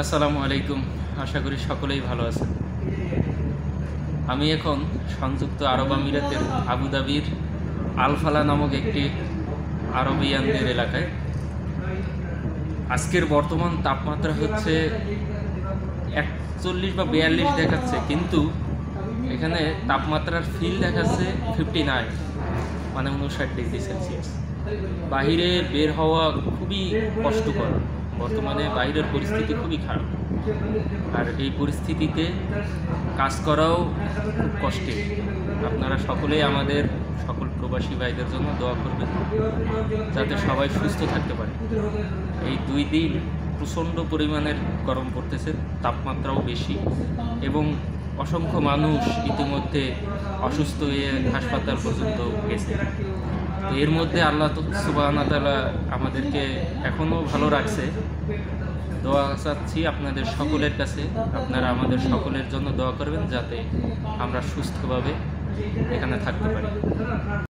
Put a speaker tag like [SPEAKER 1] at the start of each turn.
[SPEAKER 1] আসসালামু আলাইকুম। আশা করি সকলেই ভালো আছেন। আমি এখন সংযুক্ত আরব আমিরাতের আবুধাবির আল-ফালাহ নামক একটি আরবিয়ানদের এলাকায়। আজকের বর্তমান তাপমাত্রা হচ্ছে 41 বা 42 দেখাচ্ছে, কিন্তু এখানে তাপমাত্রার ফিল দেখাচ্ছে 59, মানে 59 ডিগ্রি সেলসিয়াস। বাহিরে বের হওয়া খুবই কষ্টকর। বর্তমানে বাইরের পরিস্থিতি খুবই খারাপ, আর এই পরিস্থিতিতে কাজ করাও খুব কষ্টের। আপনারা সকলেই আমাদের সকল প্রবাসী ভাইদের জন্য দোয়া করবেন, যাতে সবাই সুস্থ থাকতে পারে। এই 2 দিন প্রচণ্ড পরিমাণের গরম পড়তেছে, তাপমাত্রাও বেশি, এবং অসংখ্য মানুষ ইতিমধ্যে অসুস্থ হয়ে হাসপাতাল পর্যন্ত গেছে। তো এর মধ্যে আল্লাহ সুবহানাহু ওয়া তাআলা আমাদেরকে এখনও ভালো রাখছে। দোয়া চাচ্ছি আপনাদের সকলের কাছে, আপনারা আমাদের সকলের জন্য দোয়া করবেন, যাতে আমরা সুস্থভাবে এখানে থাকতে পারি।